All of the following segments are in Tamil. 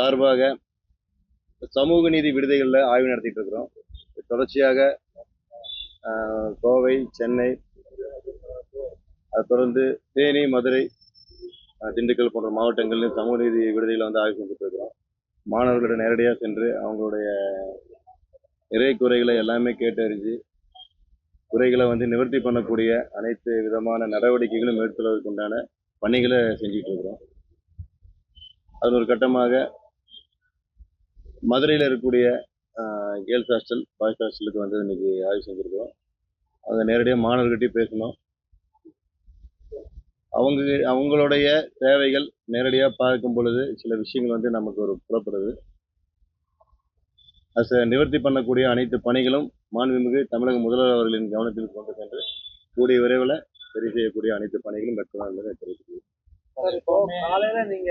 சார்பாக சமூக நீதி விடுதிகளில் ஆய்வு நடத்திட்டு இருக்கிறோம். தொடர்ச்சியாக கோவை, சென்னை, அதை தொடர்ந்து தேனி, மதுரை, திண்டுக்கல் போன்ற மாவட்டங்களில் சமூக நீதி விடுதிகளை வந்து ஆய்வு செஞ்சுட்டு இருக்கிறோம். மாணவர்களிடம் நேரடியாக சென்று அவங்களுடைய நிறை குறைகளை எல்லாமே கேட்டறிஞ்சு குறைகளை வந்து நிவர்த்தி பண்ணக்கூடிய அனைத்து விதமான நடவடிக்கைகளும் மேற்கொள்வதற்கு உண்டான பணிகளை செஞ்சுட்டு இருக்கிறோம். அது ஒரு கட்டமாக மதுரையில் இருக்கக்கூடிய கேர்ள்ஸ் ஹாஸ்டல், பாய்ஸ் ஹாஸ்டலுக்கு வந்து இன்னைக்கு ஆய்வு செஞ்சுருக்கிறோம். அங்கே நேரடியாக மாணவர்கிட்டையும் பேசணும். அவங்களுடைய தேவைகள் நேரடியாக பார்க்கும் பொழுது சில விஷயங்கள் வந்து நமக்கு ஒரு புலப்படுது. அதை நிவர்த்தி பண்ணக்கூடிய அனைத்து பணிகளும் மாண்புமிகு தமிழக முதல்வர் அவர்களின் கவனத்தில் கொண்டு சென்று கூடிய விரைவில் சரி செய்யக்கூடிய அனைத்து பணிகளும் மேற்கொள்ளலாம் என்பதை தெரிவித்துள்ளேன். இப்போ காலையில நீங்க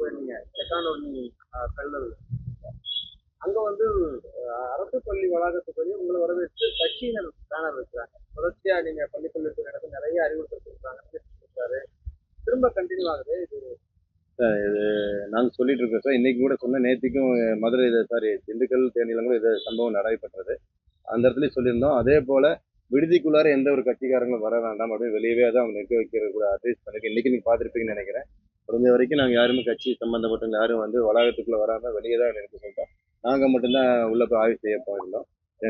போயிருந்தீங்க கல்லூரி, அங்க வந்து அரசு பள்ளி வளாகத்துக்கு போய் உங்களை வரவேற்று கட்சியினர் பேனர் வச்சாங்க. தொடர்ச்சியா நீங்க பள்ளிக்கல்வி நடந்து நிறைய அறிவுறுத்தல் கொடுத்தாரு. திரும்ப கண்டினியூ ஆகுது இது. இது நாங்கள் சொல்லிட்டு இருக்கோம் சார். இன்னைக்கு கூட சொன்ன நேற்றுக்கும் மதுரை திண்டுக்கல், தேனியிலும் கூட இது சம்பவம் நடைபெற்றது. அந்த இடத்துல சொல்லியிருந்தோம். அதே போல விடுதிக்குள்ளார எந்த ஒரு கட்சிக்காரங்களும் வர வேண்டாம் அப்படின்னு வெளியவே தான் அவங்க நிற்க வைக்கிற கூட அட்வைஸ் பண்ணிருக்கு. இன்னைக்கு நீங்க பார்த்துருப்பீங்கன்னு நினைக்கிறேன். முடிஞ்ச வரைக்கும் நாங்கள் யாருமே கட்சி சம்பந்தப்பட்ட யாரும் வந்து வளாகத்துக்குள்ள வராம வெளியே தான் நிற்க சொல்லிட்டோம். நாங்கள் மட்டும்தான் உள்ள போய் ஆய்வு செய்ய போயிருந்தோம்.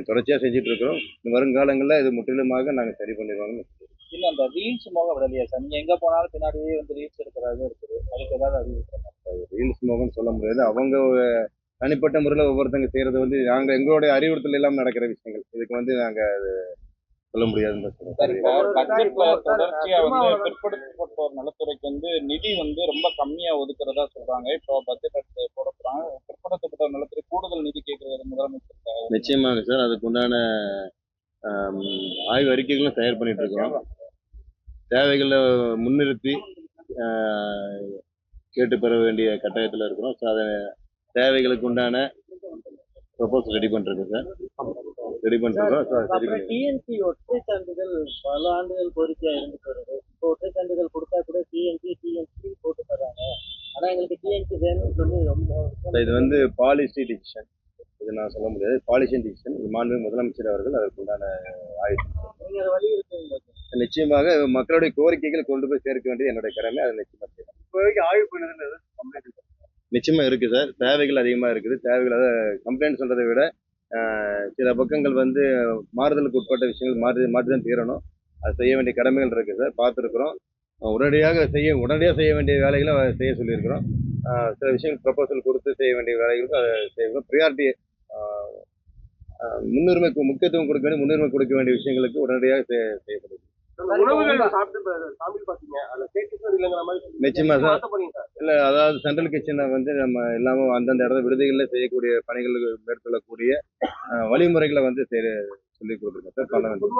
தொடர்ச்சியாக செஞ்சுட்டு இருக்கிறோம். வருங்காலங்களில் இது முற்றிலுமாக நாங்கள் சரி பண்ணிடுவாங்கன்னு. இல்லை, அந்த ரீல்ஸ் மோகம் விடலையா சார்? நீங்கள் எங்கே போனாலும் பின்னாடியே வந்து ரீல்ஸ் எடுக்கிறது இருக்குது. அதுக்கு ஏதாவது அறிவுறுத்தணும்? ரீல்ஸ் மோகம்னு சொல்ல முடியாது. அவங்க தனிப்பட்ட முறையில் ஒவ்வொருத்தங்க செய்கிறது வந்து நாங்கள் எங்களுடைய அறிவுறுத்தல் இல்லாமல் நடக்கிற விஷயங்கள். இதுக்கு வந்து நாங்கள் சொல்ல முடியாதுன்னு தொடர்ச்சியா வந்து பிற்படுத்தப்பட்டோர் நலத்துறைக்கு வந்து நிதி வந்து ரொம்ப கம்மியா ஒதுக்குறதா சொல்றாங்க. இப்போ பட்ஜெட் போட போறாங்க. பிற்படுத்தப்பட்டோர் நலத்துறை கூடுதல் நிதி கேட்கறது முதலமைச்சர். நிச்சயமாக சார், அதுக்கு உண்டான ஆய்வு அறிக்கைகளும் தயார் பண்ணிட்டு இருக்கோம். தேவைகளை முன்னிறுத்தி கேட்டு பெற வேண்டிய கட்டாயத்தில் இருக்கிறோம். ஸோ அதை தேவைகளுக்கு உண்டான ப்ரொபோசல் ரெடி பண்ணிருக்கோம் சார். ரெடி பண்ணிருக்கோம். டிஎன்சி ஒற்றை சான்றிதழ் பல ஆண்டுகள் கோரிக்கையா இருந்துட்டு வருது. இப்போ ஒற்றை சான்றிதழ் கொடுத்தா கூட டிஎன்சி போட்டு தர்றாங்க. ஆனா எங்களுக்கு டிஎன்சி வேணும்னு சொல்லி ரொம்ப இது வந்து பாலிசி டிசிஷன். இது நான் சொல்ல முடியாது. Policy decision. மாண்புமிகு முதலமைச்சர் அவர்கள் அதற்கு உண்டான ஆய்வு. நீங்க அதை வலியுறுத்துவீங்க? நிச்சயமாக மக்களுடைய கோரிக்கைகள் கொண்டு போய் சேர்க்க வேண்டியது என்னுடைய கடமை. அதை நிச்சயமா செய்யலாம். இப்போ ஆய்வு பண்ணுறது நிச்சயமா இருக்கு சார். தேவைகள் அதிகமா இருக்குது. தேவைகள் அதாவது கம்ப்ளைண்ட் சொல்றதை விட சில பக்கங்கள் வந்து மாறுதலுக்கு உட்பட்ட விஷயங்கள் மாற்றி தான் தீரணும். அது செய்ய வேண்டிய கடமைகள் இருக்கு சார். பார்த்துருக்குறோம். உடனடியாக செய்ய வேண்டிய வேலைகளை செய்ய சொல்லியிருக்கிறோம். சில விஷயங்கள் ப்ரொபோசல் கொடுத்து செய்ய வேண்டிய வேலைகளுக்கு அதை செய்யணும். ப்ரியாரிட்டி முக்கியத்துவம் கொடுக்க வேண்டிய முன்னுரிமை கொடுக்க வேண்டிய விஷயங்களுக்கு உடனடியாக செய்யப்படுது. நிச்சயமா சார். இல்ல, அதாவது சென்ட்ரல் கிச்சனை வந்து நம்ம இல்லாம அந்தந்த இடத்துல விடுதிகளில் செய்யக்கூடிய பணிகளுக்கு மேற்கொள்ளக்கூடிய வழிமுறைகளை வந்து சொல்லி கொடுத்துருக்கோம் சார். பண்ண வேண்டும்.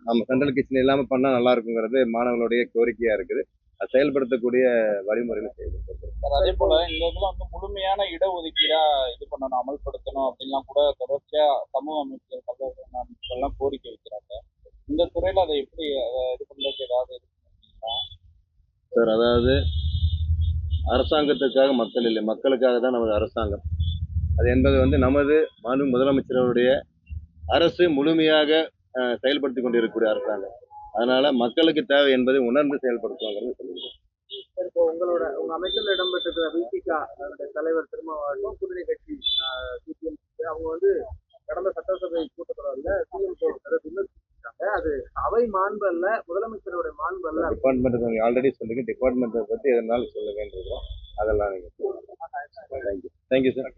நம்ம சென்ட்ரல் கிச்சன் இல்லாம பண்ணா நல்லா இருக்குங்கிறது மாணவர்களுடைய கோரிக்கையா இருக்குது. அதை செயல்படுத்தக்கூடிய வழிமுறைகளை செய்யணும். அதே போல இந்த இதுல வந்து முழுமையான இடஒதுக்கீடா இது பண்ணணும், அமல்படுத்தணும் அப்படின்லாம் கூட தொடர்ச்சியா சமூக அமைச்சர்கள் கோரிக்கை வைக்கிறாங்க. இந்த துறையில அதை எப்படி இது பண்றதுக்கு ஏதாவது சார்? அதாவது அரசாங்கத்துக்காக மக்கள் இல்லை, மக்களுக்காக தான் நமது அரசாங்கம். அது என்பது வந்து நமது மாண்புமிகு முதலமைச்சர் அவருடைய அரசு முழுமையாக செயல்படுத்தி கொண்டிருக்கக்கூடிய அரசாங்கம். அதனால மக்களுக்கு தேவை என்பதை உணர்ந்து செயல்படுத்துவாங்கிறது சொல்லுங்க. இப்போ உங்க அமைச்சர்ல இடம்பெற்றிருக்கிற விசிகா தலைவர் திருமாவளவன் கூட்டணி கட்சி சிபிஎம் அவங்க வந்து கடந்த சட்டசபை கூட்டத்தொடர்ல சிஎம் விமர்சிச்சிருக்காங்க. அது அவை மாண்பு அல்ல, முதலமைச்சருடைய மாண்பு அல்ல. டிபார்ட்மெண்ட் ஆல்ரெடி சொல்லுங்க. டிபார்ட்மெண்ட்டை பற்றி எதனாலும் சொல்ல வேண்டியிருக்கோம். அதெல்லாம் நீங்க தேங்க்யூ சார்.